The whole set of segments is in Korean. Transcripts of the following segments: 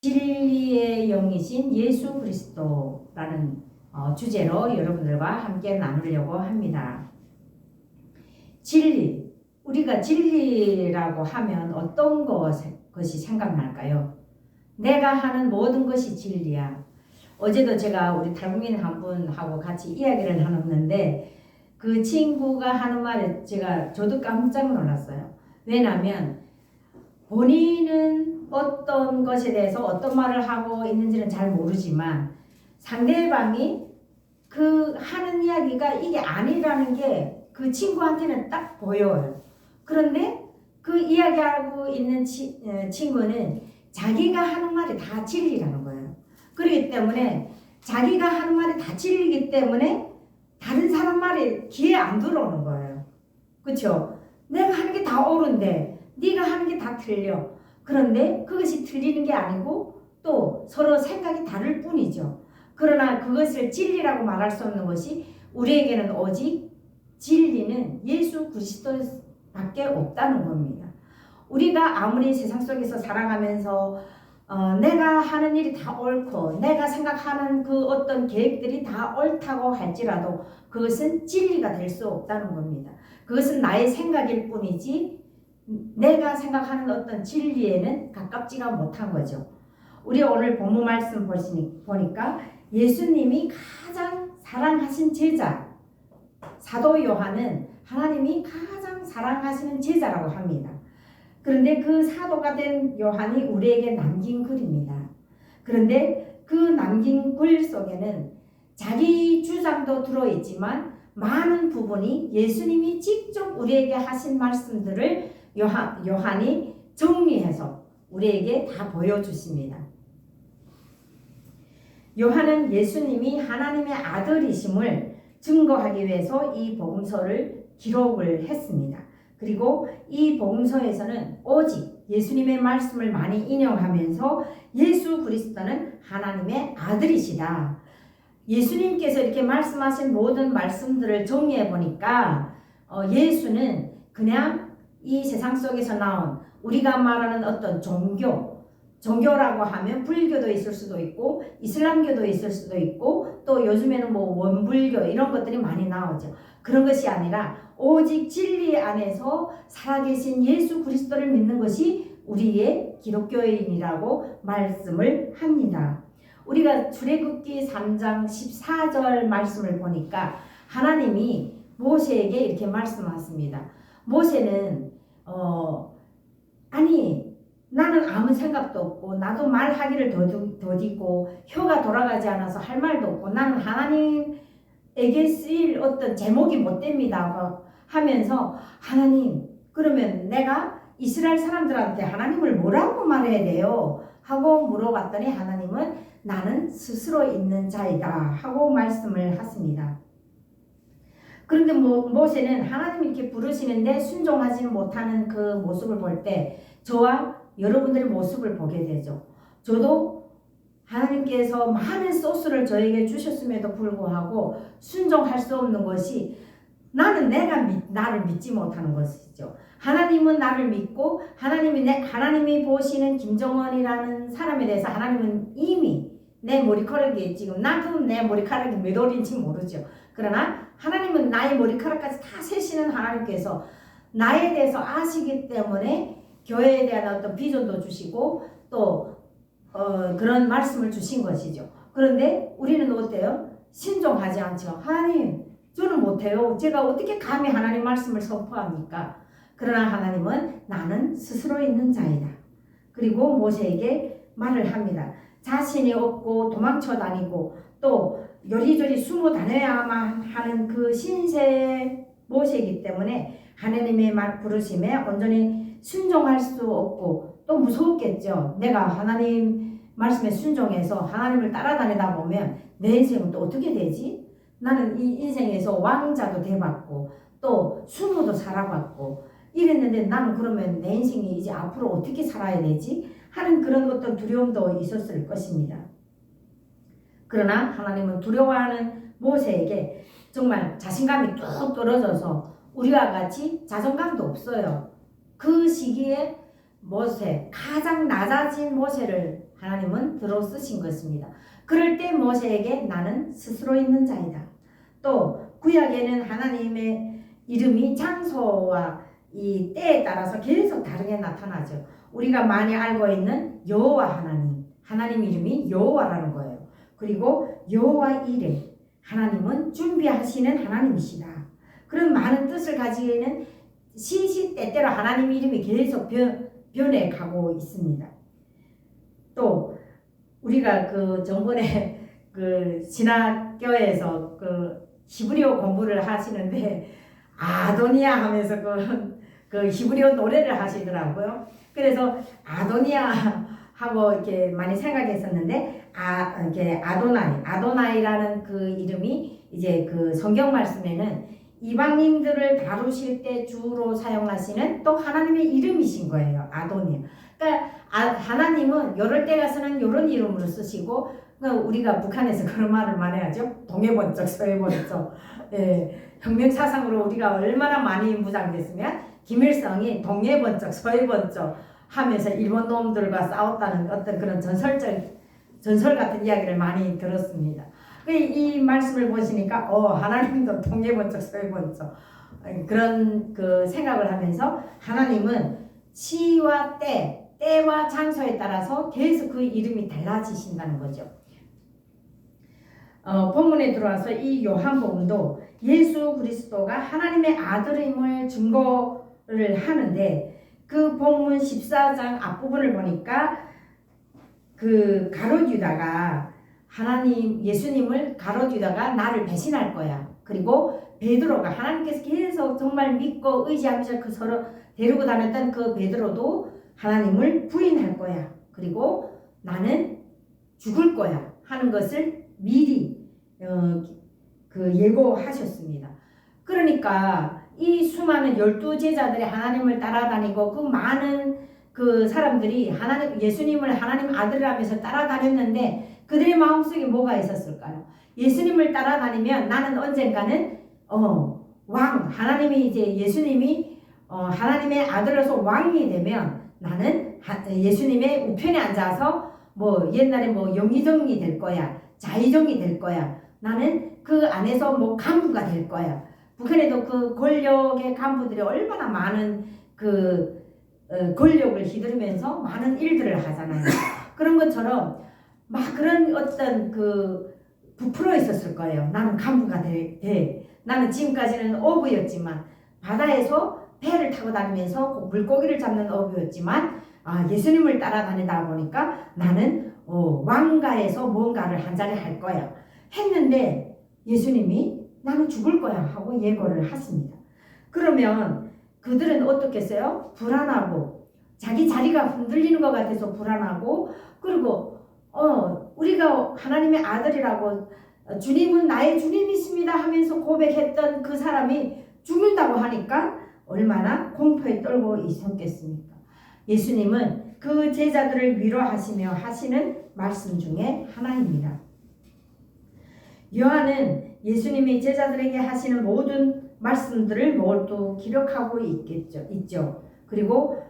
진리의 영이신 예수 그리스도라는 주제로 여러분들과 함께 나누려고 합니다. 진리, 우리가 진리라고 하면 어떤 것이 생각날까요? 내가 하는 모든 것이 진리야. 어제도 제가 우리 탈북민 한 분하고 같이 이야기를 나눴는데 그 친구가 하는 말에 저도 깜짝 놀랐어요. 왜냐하면 본인은 어떤 것에 대해서 어떤 말을 하고 있는지는 잘 모르지만 상대방이 그 하는 이야기가 이게 아니라는 게 그 친구한테는 딱 보여요. 그런데 그 이야기하고 있는 친구는 자기가 하는 말이 다 진리라는 거예요. 그렇기 때문에 자기가 하는 말이 다 진리이기 때문에 다른 사람 말이 귀에 안 들어오는 거예요. 그렇죠? 내가 하는 게 다 옳은데 네가 하는 게 다 틀려. 그런데 그것이 틀리는 게 아니고 또 서로 생각이 다를 뿐이죠. 그러나 그것을 진리라고 말할 수 없는 것이 우리에게는 오직 진리는 예수 그리스도밖에 없다는 겁니다. 우리가 아무리 세상 속에서 살아가면서 내가 하는 일이 다 옳고 내가 생각하는 그 어떤 계획들이 다 옳다고 할지라도 그것은 진리가 될 수 없다는 겁니다. 그것은 나의 생각일 뿐이지 내가 생각하는 어떤 진리에는 가깝지가 못한 거죠. 우리 오늘 본문 말씀 보니까 예수님이 가장 사랑하신 제자, 사도 요한은 하나님이 가장 사랑하시는 제자라고 합니다. 그런데 그 사도가 된 요한이 우리에게 남긴 글입니다. 그런데 그 남긴 글 속에는 자기 주장도 들어있지만 많은 부분이 예수님이 직접 우리에게 하신 말씀들을 요한이 정리해서 우리에게 다 보여주십니다. 요한은 예수님이 하나님의 아들이심을 증거하기 위해서 이 복음서를 기록을 했습니다. 그리고 이 복음서에서는 오직 예수님의 말씀을 많이 인용하면서 예수 그리스도는 하나님의 아들이시다. 예수님께서 이렇게 말씀하신 모든 말씀들을 정리해 보니까 예수는 그냥 이 세상 속에서 나온 우리가 말하는 어떤 종교라고 하면 불교도 있을 수도 있고 이슬람교도 있을 수도 있고 또 요즘에는 뭐 원불교 이런 것들이 많이 나오죠. 그런 것이 아니라 오직 진리 안에서 살아계신 예수 그리스도를 믿는 것이 우리의 기독교인이라고 말씀을 합니다. 우리가 출애굽기 3장 14절 말씀을 보니까 하나님이 모세에게 이렇게 말씀하십니다. 모세는 아니 나는 아무 생각도 없고 나도 말하기를 더디고 혀가 돌아가지 않아서 할 말도 없고 나는 하나님에게 쓰일 어떤 제목이 못 됩니다 하면서 하나님 그러면 내가 이스라엘 사람들한테 하나님을 뭐라고 말해야 돼요? 하고 물어봤더니 하나님은 나는 스스로 있는 자이다 하고 말씀을 하십니다. 그런데 모세는 하나님이 이렇게 부르시는데 순종하지는 못하는 그 모습을 볼 때 저와 여러분들의 모습을 보게 되죠. 저도 하나님께서 많은 소스를 저에게 주셨음에도 불구하고 순종할 수 없는 것이 나는 나를 믿지 못하는 것이죠. 하나님은 나를 믿고 하나님이 보시는 김정원이라는 사람에 대해서 하나님은 이미 내 머리카락이 지금 나도 내 머리카락이 몇 올인지 모르죠. 그러나 하나님은 나의 머리카락까지 다 세시는 하나님께서 나에 대해서 아시기 때문에 교회에 대한 어떤 비전도 주시고 또 그런 말씀을 주신 것이죠. 그런데 우리는 어때요? 신종하지 않죠. 하나님 저는 못해요. 제가 어떻게 감히 하나님 말씀을 선포합니까? 그러나 하나님은 나는 스스로 있는 자이다. 그리고 모세에게 말을 합니다. 자신이 없고 도망쳐 다니고 또 요리조리 숨어 다녀야만 하는 그 신세 모세이기 때문에 하나님의 말 부르심에 온전히 순종할 수 없고 또 무서웠겠죠. 내가 하나님 말씀에 순종해서 하나님을 따라다니다 보면 내 인생은 또 어떻게 되지? 나는 이 인생에서 왕자도 돼봤고 또 수모도 살아봤고 이랬는데 나는 그러면 내 인생이 이제 앞으로 어떻게 살아야 되지? 하는 그런 어떤 두려움도 있었을 것입니다. 그러나 하나님은 두려워하는 모세에게 정말 자신감이 뚝 떨어져서 우리와 같이 자존감도 없어요. 그 시기에 가장 낮아진 모세를 하나님은 들어 쓰신 것입니다. 그럴 때 모세에게 나는 스스로 있는 자이다. 또 구약에는 하나님의 이름이 장소와 이 때에 따라서 계속 다르게 나타나죠. 우리가 많이 알고 있는 여호와 하나님 이름이 여호와라는 거예요. 그리고 여호와 이레, 하나님은 준비하시는 하나님이시다. 그런 많은 뜻을 가지는 시시때때로 하나님 이름이 계속 변해가고 있습니다. 또 우리가 그 전번에 그 신학교에서 그 히브리어 공부를 하시는데 아도니아 하면서 그 히브리어 노래를 하시더라고요. 그래서 아도니아 하고 이렇게 많이 생각했었는데 이렇게 아도나이라는 그 이름이 이제 그 성경 말씀에는 이방인들을 다루실 때 주로 사용하시는 또 하나님의 이름이신 거예요. 아도니아. 그러니까 하나님은 요럴 때 가서는 요런 이름으로 쓰시고, 그러니까 우리가 북한에서 그런 말을 많이 하죠. 동해번쩍 서해번쩍. 예, 혁명사상으로 우리가 얼마나 많이 무장됐으면 김일성이 동해번쩍 서해번쩍 하면서 일본 놈들과 싸웠다는 어떤 그런 전설 같은 이야기를 많이 들었습니다. 이 말씀을 보시니까 하나님도 동해번쩍 서해번쩍 그런 그 생각을 하면서 하나님은 시와 때와 장소에 따라서 계속 그 이름이 달라지신다는 거죠. 본문에 들어와서 이 요한복음도 예수 그리스도가 하나님의 아들임을 증거를 하는데, 그 본문 14장 앞부분을 보니까 그 가룟 유다가 예수님을 가룟 유다가 나를 배신할 거야. 그리고 베드로가 하나님께서 계속 정말 믿고 의지하면서 그 서로 데리고 다녔던 그 베드로도 하나님을 부인할 거야. 그리고 나는 죽을 거야 하는 것을 미리 그 예고하셨습니다. 그러니까 이 수많은 12제자들이 하나님을 따라다니고 그 많은 그 사람들이 예수님을 하나님 아들이라면서 따라다녔는데 그들의 마음속에 뭐가 있었을까요? 예수님을 따라다니면 나는 언젠가는 하나님이 이제 예수님이 하나님의 아들로서 왕이 되면 나는 예수님의 우편에 앉아서 옛날에 영의정이 될 거야, 자의정이 될 거야, 나는 그 안에서 간부가 될 거야. 북한에도 그 권력의 간부들이 얼마나 많은 그 권력을 휘두르면서 많은 일들을 하잖아요. 그런 것처럼 막 그런 어떤 그 부풀어 있었을 거예요. 나는 간부가 돼. 나는 지금까지는 어부였지만 바다에서 배를 타고 다니면서 물고기를 잡는 어부였지만 예수님을 따라다니다 보니까 나는 왕가에서 뭔가를 한 자리 할 거야 했는데 예수님이 나는 죽을 거야 하고 예고를 하십니다. 그러면 그들은 어떻겠어요? 불안하고 자기 자리가 흔들리는 것 같아서 불안하고, 그리고 우리가 하나님의 아들이라고 주님은 나의 주님이십니다 하면서 고백했던 그 사람이 죽는다고 하니까 얼마나 공포에 떨고 있었겠습니까? 예수님은 그 제자들을 위로하시며 하시는 말씀 중에 하나입니다. 요한은 예수님이 제자들에게 하시는 모든 말씀들을 모두 기록하고 있죠. 그리고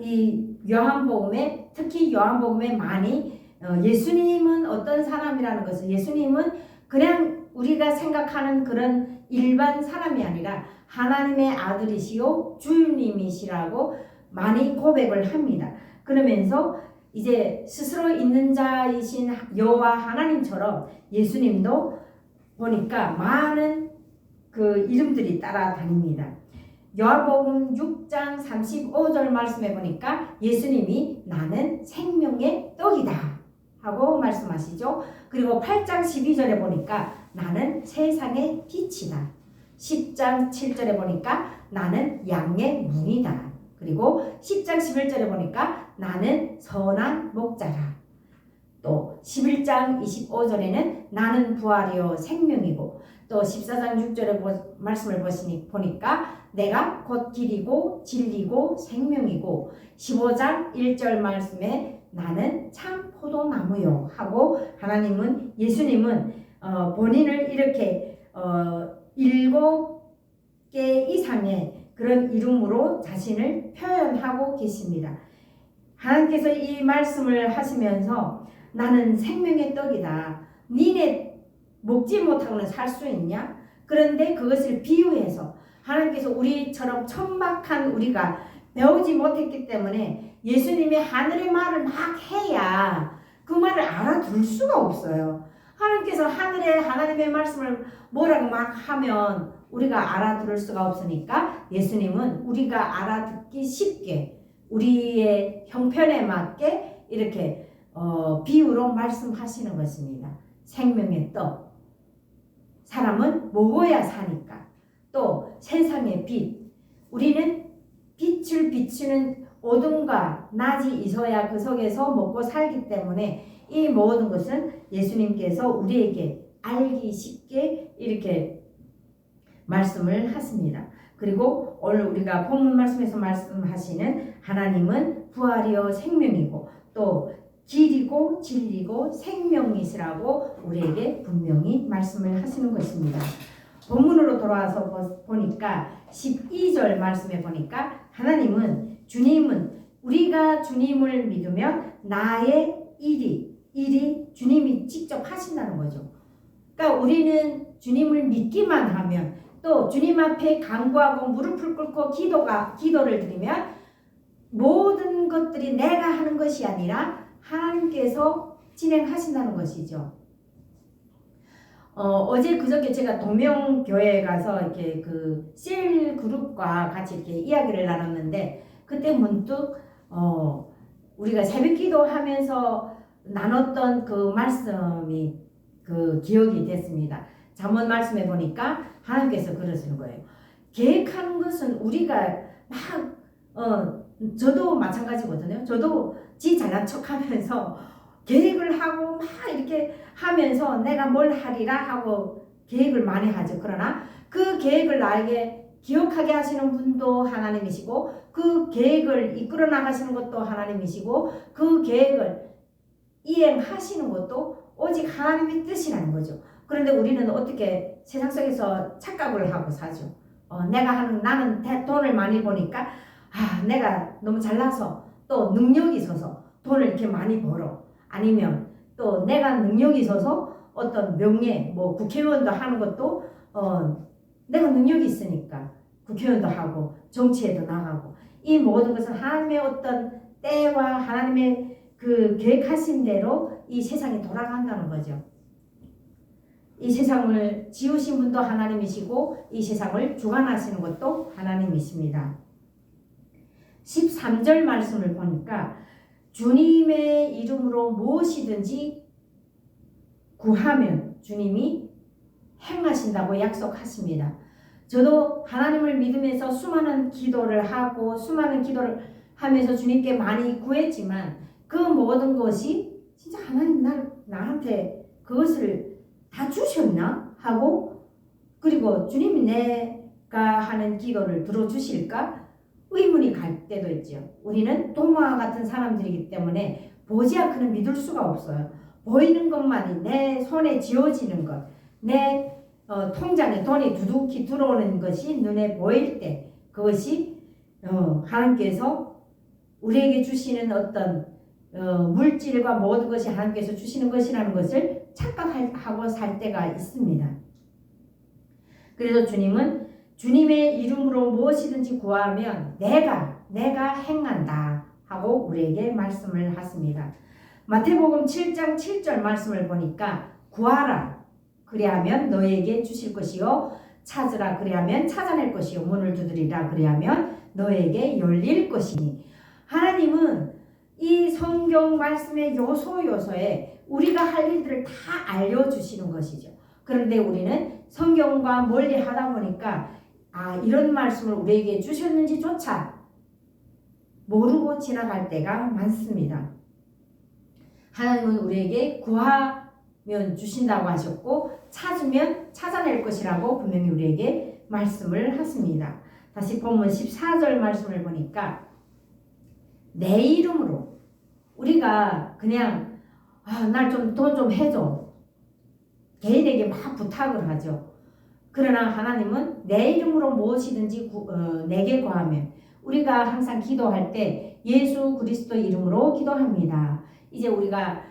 이 요한복음에, 특히 요한복음에 많이 예수님은 어떤 사람이라는 것을, 예수님은 그냥 우리가 생각하는 그런 일반 사람이 아니라 하나님의 아들이시요 주님이시라고 많이 고백을 합니다. 그러면서 이제 스스로 있는 자이신 여호와 하나님처럼 예수님도 보니까 많은 그 이름들이 따라다닙니다. 요한복음 6장 35절 말씀해 보니까 예수님이 나는 생명의 떡이다 하고 말씀하시죠. 그리고 8장 12절에 보니까 나는 세상의 빛이다. 10장 7절에 보니까 나는 양의 문이다. 그리고 10장 11절에 보니까 나는 선한 목자라. 또 11장 25절에는 나는 부활이요 생명이고, 또 14장 6절의 말씀을 보니까 내가 곧 길이고 진리고 생명이고, 15장 1절 말씀에 나는 참 포도나무요 하고 예수님은 본인을 이렇게 7개 이상의 그런 이름으로 자신을 표현하고 계십니다. 하나님께서 이 말씀을 하시면서 나는 생명의 떡이다. 니네 먹지 못하고는 살 수 있냐? 그런데 그것을 비유해서 하나님께서 우리처럼 천박한 우리가 배우지 못했기 때문에 예수님이 하늘의 말을 막 해야 그 말을 알아둘 수가 없어요. 하나님께서 하나님의 말씀을 뭐라고 막 하면 우리가 알아들을 수가 없으니까 예수님은 우리가 알아듣기 쉽게 우리의 형편에 맞게 이렇게 비유로 말씀하시는 것입니다. 생명의 떡. 사람은 먹어야 사니까. 또 세상의 빛. 우리는 빛을 비추는 어둠과 낮이 있어야 그 속에서 먹고 살기 때문에 이 모든 것은 예수님께서 우리에게 알기 쉽게 이렇게 말씀을 하십니다. 그리고 오늘 우리가 본문 말씀에서 말씀하시는 하나님은 부활이요 생명이고 또 길이고 진리고 생명이시라고 우리에게 분명히 말씀을 하시는 것입니다. 본문으로 돌아와서 보니까 12절 말씀에 보니까 주님은 우리가 주님을 믿으면 나의 일이 주님이 직접 하신다는 거죠. 그러니까 우리는 주님을 믿기만 하면 또 주님 앞에 간구하고 무릎을 꿇고 기도를 드리면 모든 것들이 내가 하는 것이 아니라 하나님께서 진행하신다는 것이죠. 어제 그저께 제가 동명교회에 가서 이렇게 그 셀 그룹과 같이 이렇게 이야기를 나눴는데 그때 문득 우리가 새벽 기도하면서 나눴던 그 말씀이 그 기억이 됐습니다. 잠언 말씀에 보니까 하나님께서 그러시는 거예요. 계획하는 것은 우리가 저도 마찬가지거든요. 저도 지 잘난 척하면서 계획을 하고 막 이렇게 하면서 내가 뭘 하리라 하고 계획을 많이 하죠. 그러나 그 계획을 나에게 기억하게 하시는 분도 하나님이시고 그 계획을 이끌어 나가시는 것도 하나님이시고 그 계획을 이행하시는 것도 오직 하나님의 뜻이라는 거죠. 그런데 우리는 어떻게 세상 속에서 착각을 하고 사죠. 나는 돈을 많이 버니까 내가 너무 잘나서 또 능력이 있어서 돈을 이렇게 많이 벌어. 아니면 또 내가 능력이 있어서 어떤 명예, 국회의원도 하는 것도 내가 능력이 있으니까 국회의원도 하고 정치에도 나가고 이 모든 것은 하나님의 어떤 때와 하나님의 그 계획하신 대로 이 세상이 돌아간다는 거죠. 이 세상을 지으신 분도 하나님이시고 이 세상을 주관하시는 것도 하나님이십니다. 13절 말씀을 보니까 주님의 이름으로 무엇이든지 구하면 주님이 행하신다고 약속하십니다. 저도 하나님을 믿으면서 수많은 기도를 하면서 주님께 많이 구했지만 그 모든 것이 진짜 하나님 나한테 그것을 다 주셨나? 하고 그리고 주님이 내가 하는 기도를 들어주실까? 의문이 갈 때도 있죠. 우리는 도마와 같은 사람들이기 때문에 보지 않고는 믿을 수가 없어요. 보이는 것만이 내 손에 쥐어지는 것, 내 통장에 돈이 두둑히 들어오는 것이 눈에 보일 때 그것이 하나님께서 우리에게 주시는 어떤 물질과 모든 것이 하나님께서 주시는 것이라는 것을 착각하고 살 때가 있습니다. 그래서 주님은 주님의 이름으로 무엇이든지 구하면 내가 행한다 하고 우리에게 말씀을 하십니다. 마태복음 7장 7절 말씀을 보니까 구하라 그리하면 너에게 주실 것이요 찾으라 그리하면 찾아낼 것이요 문을 두드리라 그리하면 너에게 열릴 것이니 하나님은 이 성경 말씀의 요소에 우리가 할 일들을 다 알려주시는 것이죠. 그런데 우리는 성경과 멀리 하다 보니까 이런 말씀을 우리에게 주셨는지조차 모르고 지나갈 때가 많습니다. 하나님은 우리에게 구하면 주신다고 하셨고 찾으면 찾아낼 것이라고 분명히 우리에게 말씀을 하십니다. 다시 본문 14절 말씀을 보니까 내 이름으로 우리가 그냥 날 좀 돈 좀 해줘 개인에게 막 부탁을 하죠. 그러나 하나님은 내 이름으로 무엇이든지 내게 구하면 우리가 항상 기도할 때 예수 그리스도 이름으로 기도합니다. 이제 우리가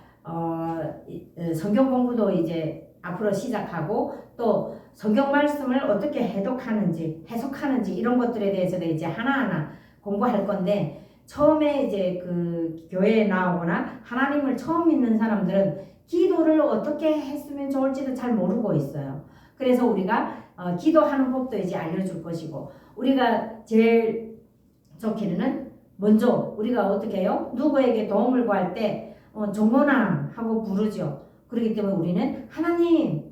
성경 공부도 이제 앞으로 시작하고 또 성경 말씀을 어떻게 해석하는지 이런 것들에 대해서도 이제 하나하나 공부할 건데, 처음에 이제 그 교회에 나오거나 하나님을 처음 믿는 사람들은 기도를 어떻게 했으면 좋을지도 잘 모르고 있어요. 그래서 우리가 기도하는 법도 이제 알려줄 것이고, 우리가 제일 좋기는 먼저 우리가 어떻게 해요? 누구에게 도움을 구할 때 정원아 하고 부르죠. 그렇기 때문에 우리는 하나님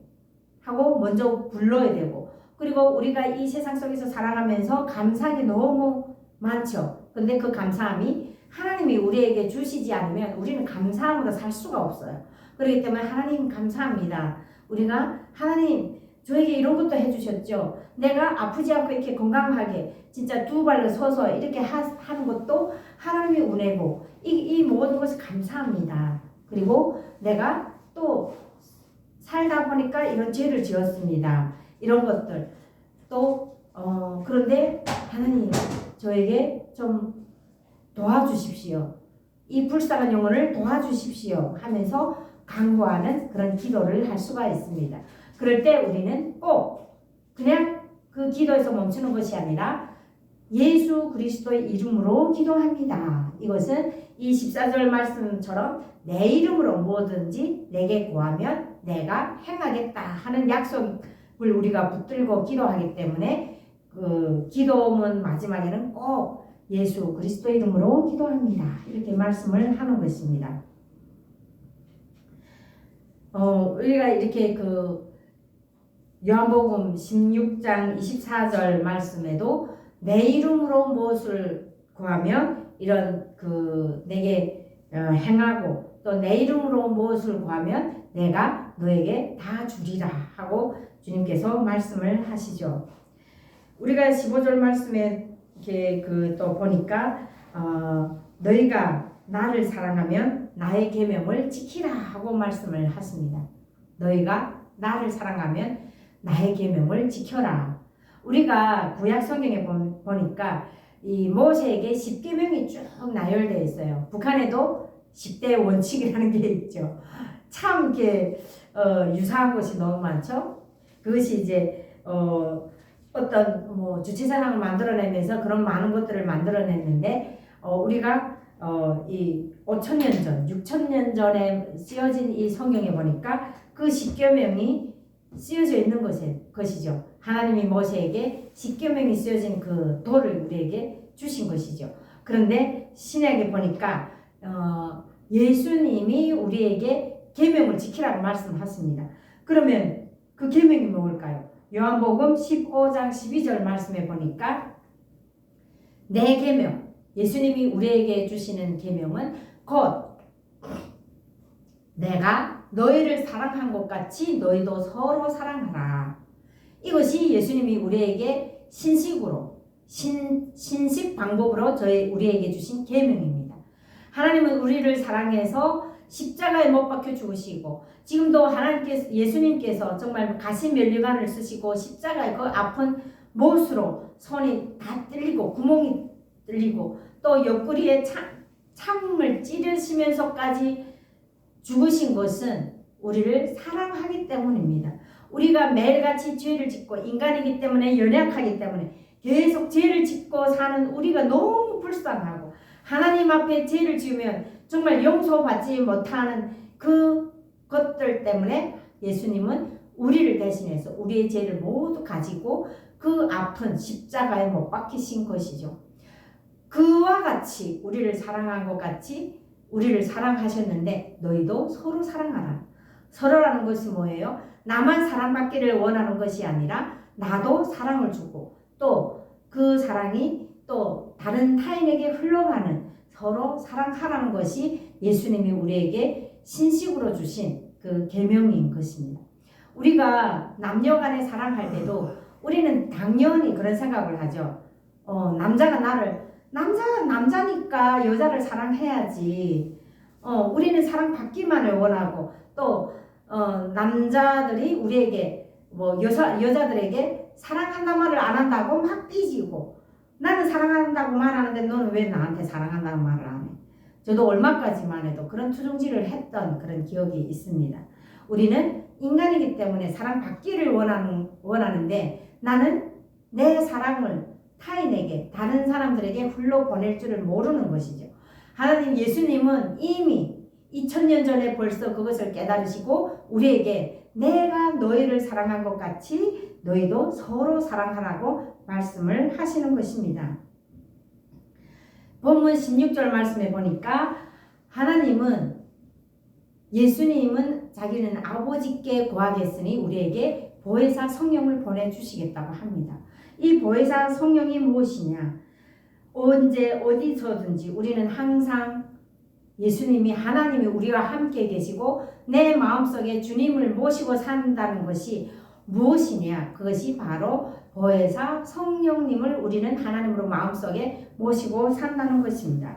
하고 먼저 불러야 되고, 그리고 우리가 이 세상 속에서 살아가면서 감사한 게 너무 많죠. 근데 그 감사함이 하나님이 우리에게 주시지 않으면 우리는 감사함으로 살 수가 없어요. 그렇기 때문에 하나님 감사합니다. 우리가 하나님 저에게 이런 것도 해주셨죠. 내가 아프지 않고 이렇게 건강하게 진짜 두 발로 서서 이렇게 하는 것도 하나님의 은혜고, 이 모든 것을 감사합니다. 그리고 내가 또 살다 보니까 이런 죄를 지었습니다. 이런 것들 또 그런데 하나님 저에게 좀 도와주십시오. 이 불쌍한 영혼을 도와주십시오 하면서 간구하는 그런 기도를 할 수가 있습니다. 그럴 때 우리는 꼭 그냥 그 기도에서 멈추는 것이 아니라 예수 그리스도의 이름으로 기도합니다. 이것은 이 14절 말씀처럼 내 이름으로 뭐든지 내게 구하면 내가 행하겠다 하는 약속을 우리가 붙들고 기도하기 때문에 그 기도문 마지막에는 꼭 예수 그리스도 이름으로 기도합니다. 이렇게 말씀을 하는 것입니다. 우리가 이렇게 그 요한복음 16장 24절 말씀에도 내 이름으로 무엇을 구하면 이런 그 내게 행하고, 또 내 이름으로 무엇을 구하면 내가 너에게 다 주리라 하고 주님께서 말씀을 하시죠. 우리가 15절 말씀에 이렇게 그 또 보니까 너희가 나를 사랑하면 나의 계명을 지키라 하고 말씀을 하십니다. 너희가 나를 사랑하면 나의 계명을 지켜라. 우리가 구약 성경에 보니까 이 모세에게 10계명이 쭉 나열되어 있어요. 북한에도 10대 원칙이라는 게 있죠. 참 이렇게 유사한 것이 너무 많죠. 그것이 이제 어떤 뭐 주체사상을 만들어내면서 그런 많은 것들을 만들어냈는데, 우리가 이 5,000년 전, 6,000년 전에 쓰여진 이 성경에 보니까 그 10계명이 쓰여져 있는 것이죠. 하나님이 모세에게 10계명이 쓰여진 그 도를 우리에게 주신 것이죠. 그런데 신약에 보니까 예수님이 우리에게 계명을 지키라고 말씀하십니다. 그러면 그 계명이 뭘까요? 요한복음 15장 12절 말씀에 보니까 내 계명, 예수님이 우리에게 주시는 계명은 곧 내가 너희를 사랑한 것 같이 너희도 서로 사랑하라. 이것이 예수님이 우리에게 신식 방법으로 우리에게 주신 계명입니다. 하나님은 우리를 사랑해서 십자가에 못 박혀 죽으시고, 지금도 예수님께서 정말 가시 면류관을 쓰시고 십자가에 그 아픈 못으로 손이 다 뚫리고 구멍이 뚫리고 또 옆구리에 창을 찌르시면서까지 죽으신 것은 우리를 사랑하기 때문입니다. 우리가 매일같이 죄를 짓고 인간이기 때문에 연약하기 때문에 계속 죄를 짓고 사는 우리가 너무 불쌍하고, 하나님 앞에 죄를 지으면 정말 용서받지 못하는 그 것들 때문에 예수님은 우리를 대신해서 우리의 죄를 모두 가지고 그 아픈 십자가에 못 박히신 것이죠. 그와 같이 우리를 사랑한 것 같이 우리를 사랑하셨는데 너희도 서로 사랑하라. 서로라는 것이 뭐예요? 나만 사랑받기를 원하는 것이 아니라 나도 사랑을 주고 또 그 사랑이 또 다른 타인에게 흘러가는, 서로 사랑하라는 것이 예수님이 우리에게 신식으로 주신 그 계명인 것입니다. 우리가 남녀간에 사랑할 때도 우리는 당연히 그런 생각을 하죠. 남자가 남자니까 여자를 사랑해야지. 우리는 사랑받기만을 원하고 또 남자들이 우리에게 뭐 여자들에게 사랑한다는 말을 안 한다고 막 삐지고, 나는 사랑한다고 말하는데 너는 왜 나한테 사랑한다는 말을 안 해? 저도 얼마까지만 해도 그런 투정질을 했던 그런 기억이 있습니다. 우리는 인간이기 때문에 사랑받기를 원하는데 나는 내 사랑을 타인에게, 다른 사람들에게 흘러보낼 줄을 모르는 것이죠. 하나님 예수님은 이미 2000년 전에 벌써 그것을 깨달으시고 우리에게 내가 너희를 사랑한 것 같이 너희도 서로 사랑하라고 말씀을 하시는 것입니다. 본문 16절 말씀에 보니까 하나님은, 예수님은 자기는 아버지께 구하겠으니 우리에게 보혜사 성령을 보내주시겠다고 합니다. 이 보혜사 성령이 무엇이냐? 언제 어디서든지 우리는 항상 예수님이, 하나님이 우리와 함께 계시고 내 마음속에 주님을 모시고 산다는 것이 무엇이냐? 그것이 바로 보혜사 성령님을 우리는 하나님으로 마음속에 모시고 산다는 것입니다.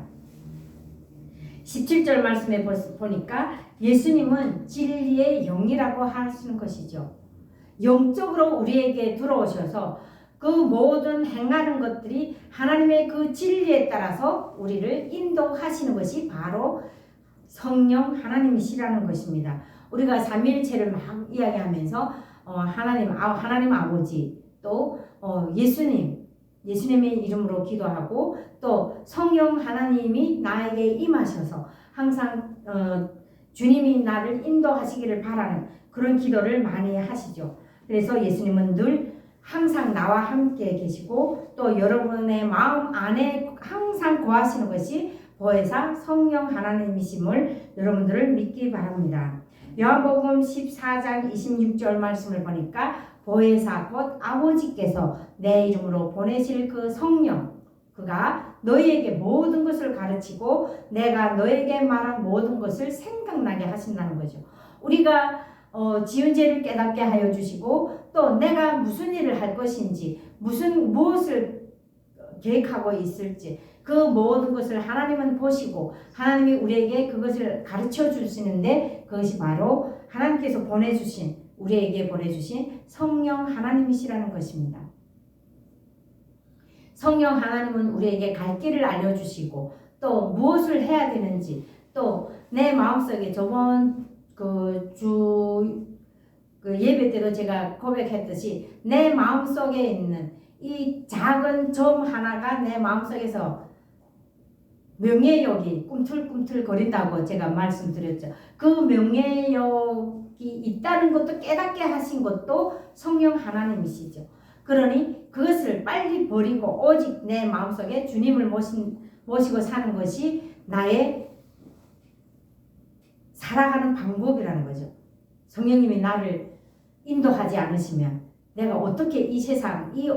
17절 말씀에 보니까 예수님은 진리의 영이라고 하시는 것이죠. 영적으로 우리에게 들어오셔서 그 모든 행하는 것들이 하나님의 그 진리에 따라서 우리를 인도하시는 것이 바로 성령 하나님이시라는 것입니다. 우리가 삼위일체를 막 이야기하면서 하나님 아버지, 또 예수님의 이름으로 기도하고, 또 성령 하나님이 나에게 임하셔서 항상 주님이 나를 인도하시기를 바라는 그런 기도를 많이 하시죠. 그래서 예수님은 늘 항상 나와 함께 계시고 또 여러분의 마음 안에 항상 거하시는 것이 보혜사 성령 하나님이심을 여러분들을 믿기 바랍니다. 요한복음 14장 26절 말씀을 보니까 보혜사 곧 아버지께서 내 이름으로 보내실 그 성령, 그가 너희에게 모든 것을 가르치고 내가 너에게 말한 모든 것을 생각나게 하신다는 거죠. 우리가 지은 죄를 깨닫게 하여 주시고 또 내가 무슨 일을 할 것인지, 무엇을 계획하고 있을지 그 모든 것을 하나님은 보시고 하나님이 우리에게 그것을 가르쳐 주시는데, 그것이 바로 하나님께서 우리에게 보내주신 성령 하나님이시라는 것입니다. 성령 하나님은 우리에게 갈 길을 알려주시고 또 무엇을 해야 되는지, 또 내 마음속에 저번 예배 때도 제가 고백했듯이 내 마음속에 있는 이 작은 점 하나가 내 마음속에서 명예욕이 꿈틀꿈틀 거린다고 제가 말씀드렸죠. 그 명예욕이 있다는 것도 깨닫게 하신 것도 성령 하나님이시죠. 그러니 그것을 빨리 버리고 오직 내 마음속에 주님을 모시고 사는 것이 나의 살아가는 방법이라는 거죠. 성령님이 나를 인도하지 않으시면 내가 어떻게 이 세상, 이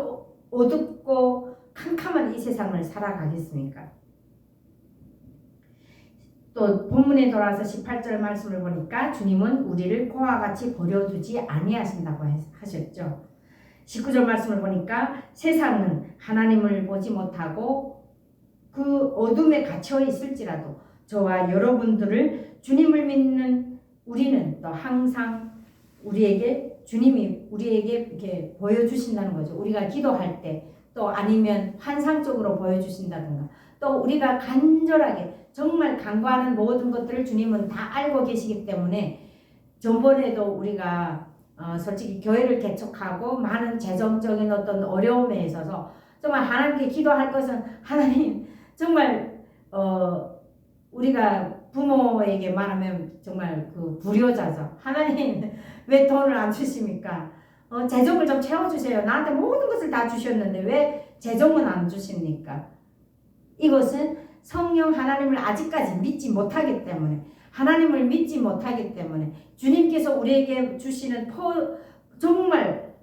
어둡고 캄캄한 이 세상을 살아가겠습니까? 또 본문에 돌아와서 18절 말씀을 보니까 주님은 우리를 고와 같이 버려두지 아니하신다고 하셨죠. 19절 말씀을 보니까 세상은 하나님을 보지 못하고 그 어둠에 갇혀 있을지라도 저와 여러분들을 주님을 믿는 우리는 또 항상 주님이 우리에게 이렇게 보여주신다는 거죠. 우리가 기도할 때, 또 아니면 환상적으로 보여주신다든가, 또 우리가 간절하게 정말 간구하는 모든 것들을 주님은 다 알고 계시기 때문에, 전번에도 우리가 솔직히 교회를 개척하고 많은 재정적인 어떤 어려움에 있어서 정말 하나님께 기도할 것은, 하나님 정말 우리가 부모에게 말하면 정말 그 불효자죠. 하나님 왜 돈을 안 주십니까? 재정을 좀 채워주세요. 나한테 모든 것을 다 주셨는데 왜 재정은 안 주십니까? 이것은 성령 하나님을 아직까지 믿지 못하기 때문에, 하나님을 믿지 못하기 때문에, 주님께서 우리에게 주시는 정말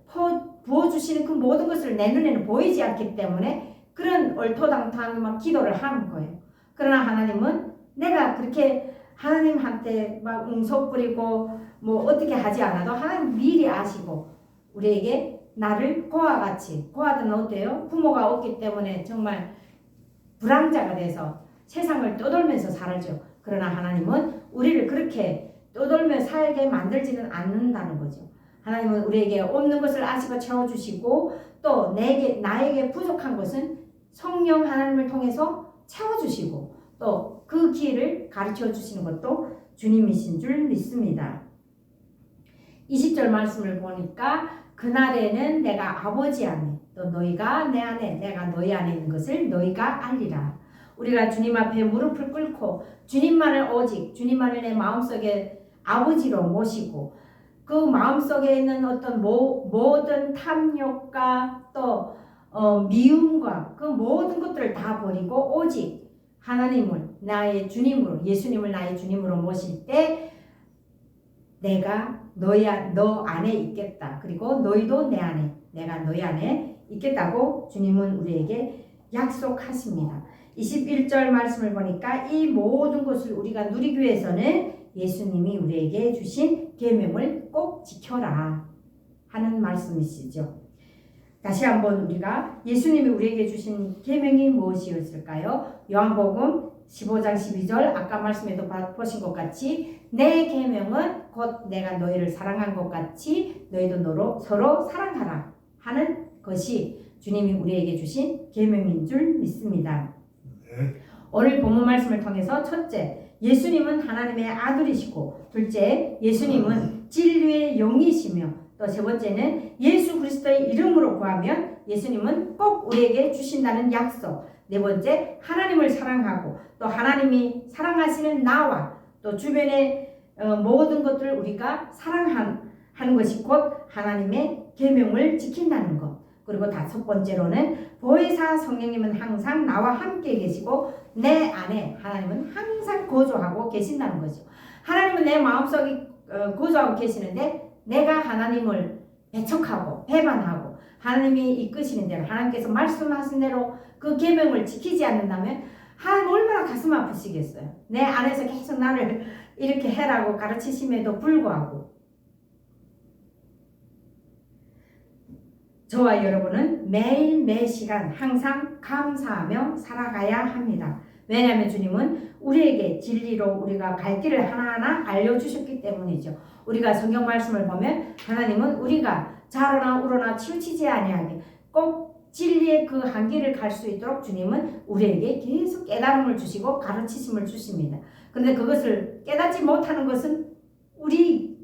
부어주시는 그 모든 것을 내 눈에는 보이지 않기 때문에 그런 얼토당토한 기도를 하는 거예요. 그러나 하나님은 내가 그렇게 하나님한테 막 웅석 부리고 뭐 어떻게 하지 않아도 하나님 미리 아시고 우리에게 나를 고아들은 어때요? 부모가 없기 때문에 정말 불황자가 돼서 세상을 떠돌면서 살죠. 그러나 하나님은 우리를 그렇게 떠돌며 살게 만들지는 않는다는 거죠. 하나님은 우리에게 없는 것을 아시고 채워주시고 또 나에게 부족한 것은 성령 하나님을 통해서 채워주시고 또 그 길을 가르쳐 주시는 것도 주님이신 줄 믿습니다. 20절 말씀을 보니까 그날에는 내가 아버지 안에 또 너희가 내 안에 내가 너희 안에 있는 것을 너희가 알리라. 우리가 주님 앞에 무릎을 꿇고 주님만을 오직 주님만을 내 마음속에 아버지로 모시고 그 마음속에 있는 어떤 모든 탐욕과 또 미움과 그 모든 것들을 다 버리고 오직 하나님을 나의 주님으로 예수님을 나의 주님으로 모실 때 내가 너 안에 있겠다. 그리고 너희도 내 안에 내가 너희 안에 있겠다고 주님은 우리에게 약속하십니다. 21절 말씀을 보니까 이 모든 것을 우리가 누리기 위해서는 예수님이 우리에게 주신 계명을 꼭 지켜라 하는 말씀이시죠. 다시 한번 우리가 예수님이 우리에게 주신 계명이 무엇이었을까요? 요한복음 15장 12절 아까 말씀에도 보신 것 같이 내 계명은 곧 내가 너희를 사랑한 것 같이 너희도 서로 사랑하라 하는 것이 주님이 우리에게 주신 계명인 줄 믿습니다. 오늘 본문 말씀을 통해서 첫째, 예수님은 하나님의 아들이시고 둘째, 예수님은 진리의 영이시며 또 세 번째는 예수 그리스도의 이름으로 구하면 예수님은 꼭 우리에게 주신다는 약속. 네 번째, 하나님을 사랑하고 또 하나님이 사랑하시는 나와 또 주변의 모든 것들을 우리가 사랑하는 것이 곧 하나님의 계명을 지킨다는 것. 그리고 다섯 번째로는 보혜사 성령님은 항상 나와 함께 계시고 내 안에 하나님은 항상 거주하고 계신다는 거죠. 하나님은 내 마음속에 거주하고 계시는데 내가 하나님을 배척하고 배반하고 하나님이 이끄시는 대로 하나님께서 말씀하신 대로 그 계명을 지키지 않는다면 하나님 얼마나 가슴 아프시겠어요. 내 안에서 계속 나를 이렇게 해라고 가르치심에도 불구하고 저와 여러분은 매일 매 시간 항상 감사하며 살아가야 합니다. 왜냐하면 주님은 우리에게 진리로 우리가 갈 길을 하나하나 알려주셨기 때문이죠. 우리가 성경 말씀을 보면 하나님은 우리가 좌로나 우로나 치우치지 아니하게 꼭 진리의 그 한길을 갈 수 있도록 주님은 우리에게 계속 깨달음을 주시고 가르치심을 주십니다. 그런데 그것을 깨닫지 못하는 것은 우리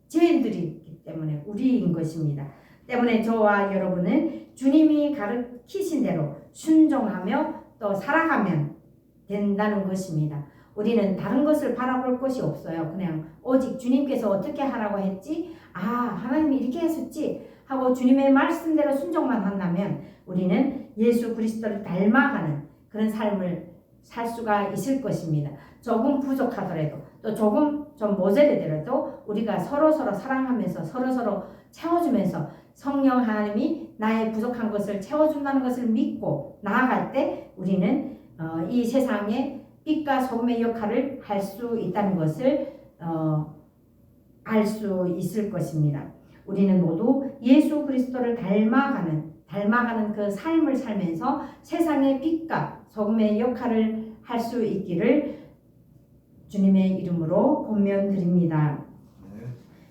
죄인들이기 때문에 우리인 것입니다. 때문에 저와 여러분은 주님이 가르치신 대로 순종하며 또 살아가면 된다는 것입니다. 우리는 다른 것을 바라볼 것이 없어요. 그냥 오직 주님께서 어떻게 하라고 했지? 하나님이 이렇게 했었지? 하고 주님의 말씀대로 순종만 한다면 우리는 예수 그리스도를 닮아가는 그런 삶을 살 수가 있을 것입니다. 조금 부족하더라도 또 조금 좀 모자라더라도 우리가 서로서로 사랑하면서 서로서로 채워주면서 성령 하나님이 나의 부족한 것을 채워준다는 것을 믿고 나아갈 때 우리는 이 세상에 빛과 소금의 역할을 할 수 있다는 것을 알 수 있을 것입니다. 우리는 모두 예수 그리스도를 닮아가는 그 삶을 살면서 세상의 빛과 소금의 역할을 할 수 있기를 주님의 이름으로 권면드립니다.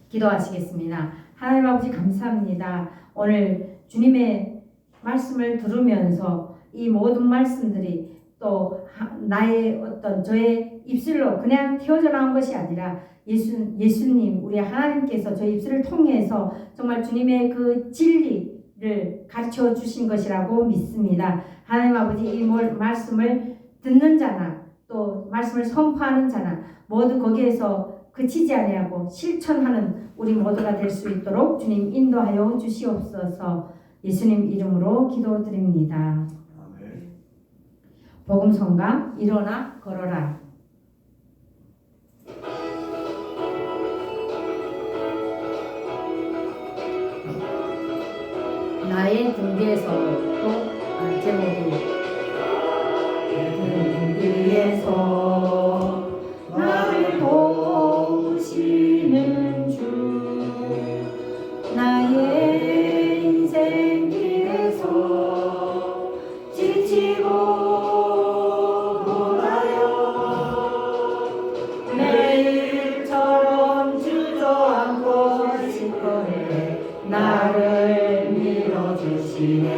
기도하시겠습니다. 하나님 아버지 감사합니다. 오늘 주님의 말씀을 들으면서 이 모든 말씀들이 또 나의 저의 입술로 그냥 튀어져 나온 것이 아니라 예수님 우리 하나님께서 저희 입술을 통해서 정말 주님의 그 진리를 가르쳐 주신 것이라고 믿습니다. 하나님 아버지 이 말씀을 듣는 자나 또 말씀을 선포하는 자나 모두 거기에서 그치지 아니하고 실천하는 우리 모두가 될 수 있도록 주님 인도하여 주시옵소서. 예수님 이름으로 기도드립니다. 복음성가 일어나 걸어라. 나의 등 뒤에서 또 제목이 등 뒤에서 나를 도우시는 주 나의 인생 길에서 지치고 나를 밀어주시네.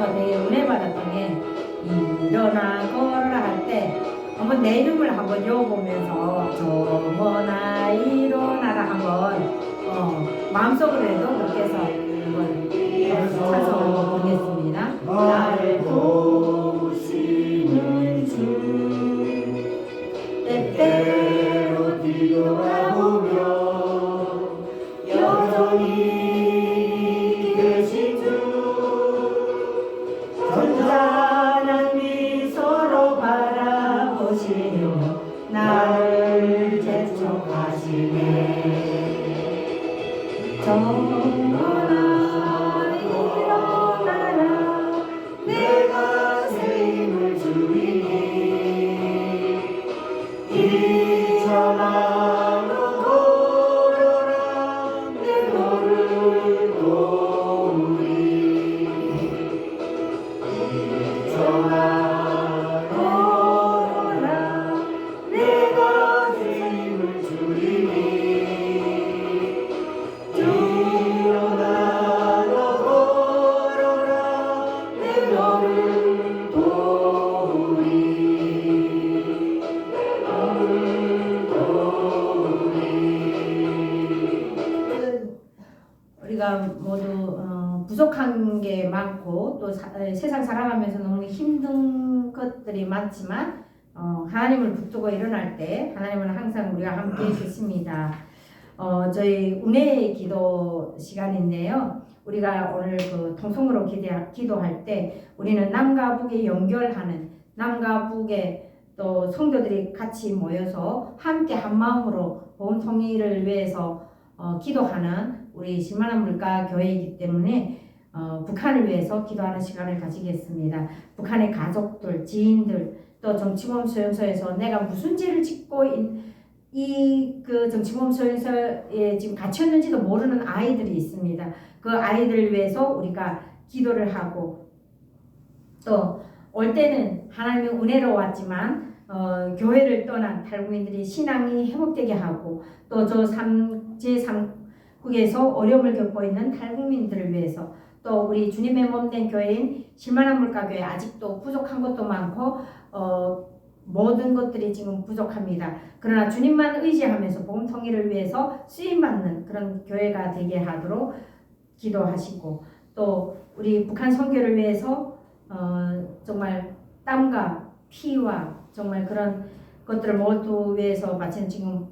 하면서 되게 은혜 받았던 게 일어나 걸어라 할 때 한번 내 이름을 한번 외워보면서 저거나 일어나라 한번 마음속으로 해도 그렇게 해서 한번 찬송을 한번 부르겠습니다. 나를 도우시는 주 때때로 뒤돌아보며 여전히 계신 주 전잔한 미소로 바라보시며 나를 재촉하시네. 정거나 일어나라 내가 새 힘을 주리니 이전하로 걸어라 내 너를 도우리 이전하로 걸어라 내가 새 힘을 주리니 일어나로 걸어라 내 너를 도우리 우리가 모두 부족한 게 많고 또 세상 살아가면서 너무 힘든 것들이 많지만 하나님을 붙들고 일어날 때 하나님은 항상 우리와 함께 계십니다. 저희 운해의 기도 시간인데요. 우리가 오늘 그 통성으로 기도할 때 우리는 남과 북에 연결하는 남과 북에 또 성도들이 같이 모여서 함께 한 마음으로 복음 통일을 위해서 기도하는 우리 신만한 물가 교회이기 때문에 북한을 위해서 기도하는 시간을 가지겠습니다. 북한의 가족들, 지인들, 또 정치범 수용소에서 내가 무슨 죄를 짓고 이 그 정치범 수용소에 지금 갇혔는지도 모르는 아이들이 있습니다. 그 아이들을 위해서 우리가 기도를 하고 또 올 때는 하나님의 은혜로 왔지만 교회를 떠난 탈북민들이 신앙이 회복되게 하고 또 저 제3국에서 어려움을 겪고 있는 탈북민들을 위해서 또 우리 주님의 몸된 교회인 실만한 물가교회 아직도 부족한 것도 많고 모든 것들이 지금 부족합니다. 그러나 주님만 의지하면서 복음 통일을 위해서 쓰임받는 그런 교회가 되게 하도록 기도하시고 또 우리 북한 선교를 위해서 정말 땀과 피와 정말 그런 것들을 모두 위해서 마침 지금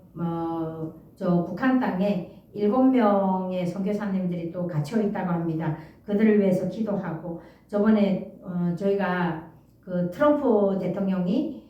저 북한 땅에 7명의 선교사님들이 또 갇혀 있다고 합니다. 그들을 위해서 기도하고 저번에 저희가 그 트럼프 대통령이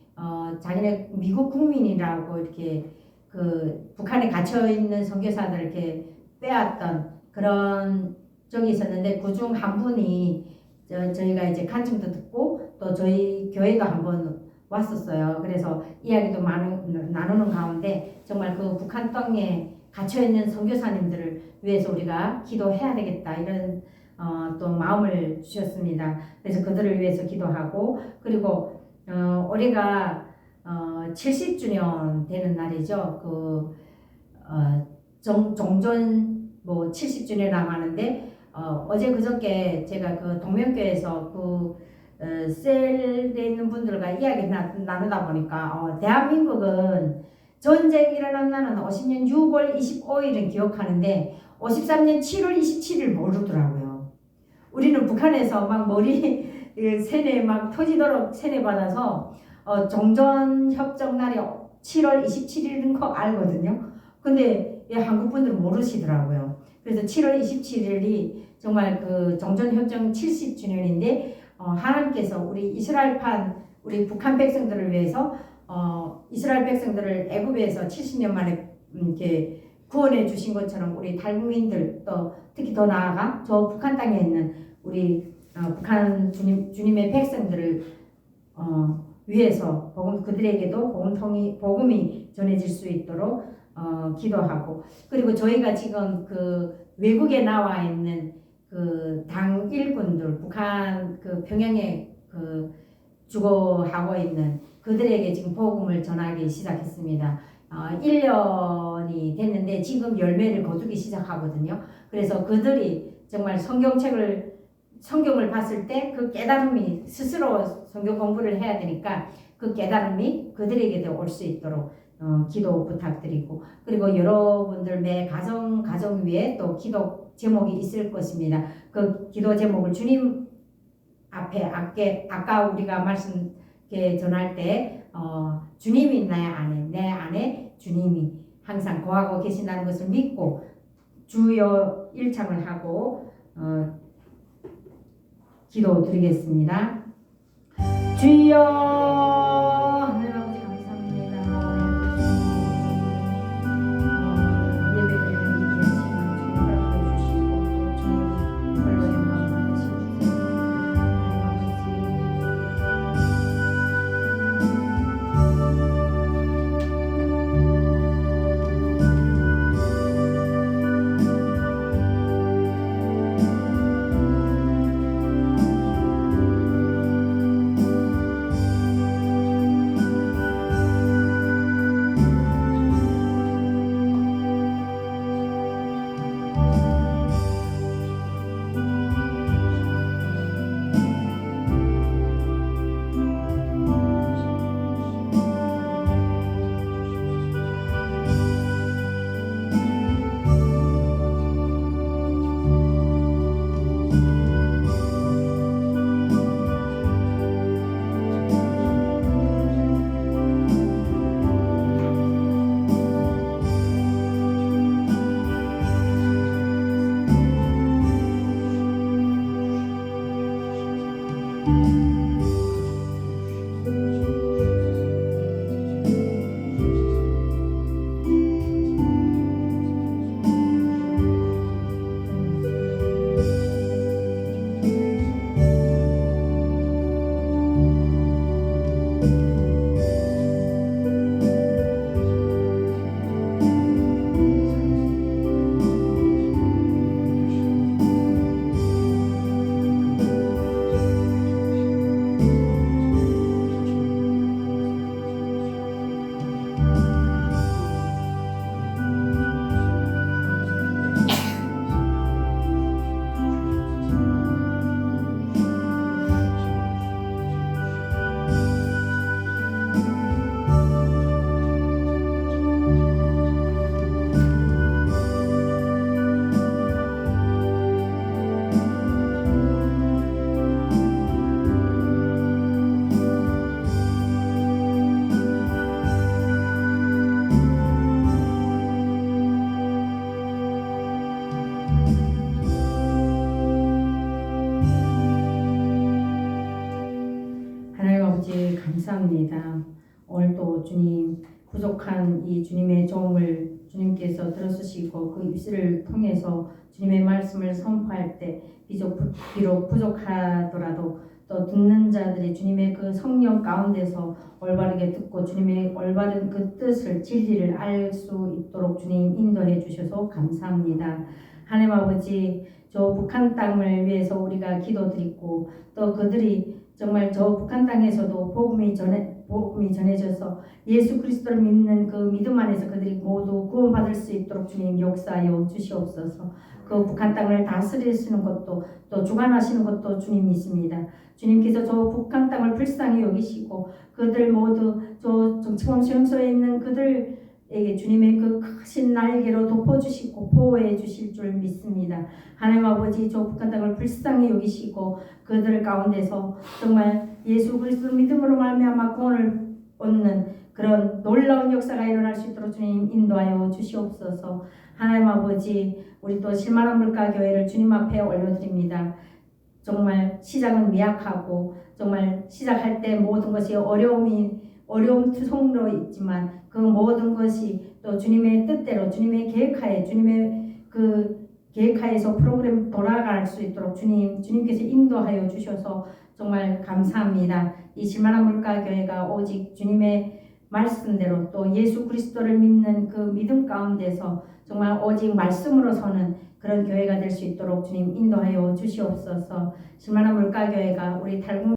자기네 미국 국민이라고 이렇게 그 북한에 갇혀 있는 선교사들을 이렇게 빼앗던 그런 적이 있었는데 그중 한 분이 저희가 이제 간증도 듣고 또 저희 교회도 한번 왔었어요. 그래서 이야기도 나누는 가운데 정말 그 북한 땅에 갇혀있는 선교사님들을 위해서 우리가 기도해야 되겠다 이런 또 마음을 주셨습니다. 그래서 그들을 위해서 기도하고 그리고 올해가 70주년 되는 날이죠. 그 종전 뭐 70주년 남았는데 어제 그저께 제가 그 동명교회에서 그 셀에 있는 분들과 이야기 나누다 보니까 대한민국은 전쟁이 일어난 날은 50년 6월 25일은 기억하는데 53년 7월 27일 모르더라고요. 우리는 북한에서 막 머리 세뇌 막 터지도록 세뇌 받아서 종전협정 날이 7월 27일인 거 알거든요. 근데 한국 분들은 모르시더라고요. 그래서 7월 27일이 정말 그 종전협정 70주년인데 하나님께서 우리 이스라엘판 우리 북한 백성들을 위해서 이스라엘 백성들을 애굽에서 70년 만에 이렇게 구원해 주신 것처럼 우리 탈북민들 또 특히 더 나아가 저 북한 땅에 있는 우리 북한 주님의 백성들을 위해서 그들에게도 복음이 전해질 수 있도록 기도하고 그리고 저희가 지금 그 외국에 나와 있는 그 당 일꾼들 북한 그 평양에 그 주거하고 있는 그들에게 지금 복음을 전하기 시작했습니다. 1년이 됐는데 지금 열매를 거두기 시작하거든요. 그래서 그들이 정말 성경책을 성경을 봤을 때 그 깨달음이 스스로 성경 공부를 해야 되니까 그 깨달음이 그들에게도 올 수 있도록 기도 부탁드리고, 그리고 여러분들 매 가정 위에 또 기도 제목이 있을 것입니다. 그 기도 제목을 주님 앞에 아까 우리가 말씀 전할 때 주님이 내 안에 주님이 항상 거하고 계신다는 것을 믿고 주여 일창을 하고 기도 드리겠습니다. 주여 하나님 아버지 감사합니다. 예배드리는 이 귀한 시간 주님 허락해 주시고 또 주님 홀로 영광 받으시옵소서. 감사합니다. 오늘도 주님 부족한 이 주님의 종을 주님께서 들어주시고 그 입술을 통해서 주님의 말씀을 선포할 때 비록 부족하더라도 또 듣는 자들이 주님의 그 성령 가운데서 올바르게 듣고 주님의 올바른 그 뜻을 진리를 알 수 있도록 주님 인도해 주셔서 감사합니다. 하나님 아버지, 저 북한 땅을 위해서 우리가 기도드리고 또 그들이 정말 저 북한 땅에서도 복음이 전해져서 예수 그리스도를 믿는 그 믿음 안에서 그들이 모두 구원받을 수 있도록 주님 역사하여 주시옵소서. 그 북한 땅을 다스리시는 것도 또 주관하시는 것도 주님이십니다. 주님께서 저 북한 땅을 불쌍히 여기시고 그들 모두 저 정치범 수용소에 있는 그들에게 주님의 그 크신 날개로 덮어주시고 보호해 주실 줄 믿습니다. 하나님 아버지, 저 북한 땅을 불쌍히 여기시고 그들 가운데서 정말 예수 그리스도 믿음으로 말미암아 구원을 얻는 그런 놀라운 역사가 일어날 수 있도록 주님 인도하여 주시옵소서. 하나님 아버지, 우리 또 실만한 물가 교회를 주님 앞에 올려드립니다. 정말 시작은 미약하고 정말 시작할 때 모든 것이 어려움 투성로 있지만 그 모든 것이 또 주님의 뜻대로 주님의 계획하에 주님의 그 계획하에서 프로그램 돌아갈 수 있도록 주님께서 인도하여 주셔서 정말 감사합니다. 이 실만한 물가교회가 오직 주님의 말씀대로 또 예수 그리스도를 믿는 그 믿음 가운데서 정말 오직 말씀으로 서는 그런 교회가 될 수 있도록 주님 인도하여 주시옵소서. 실만한 물가교회가 우리 탈북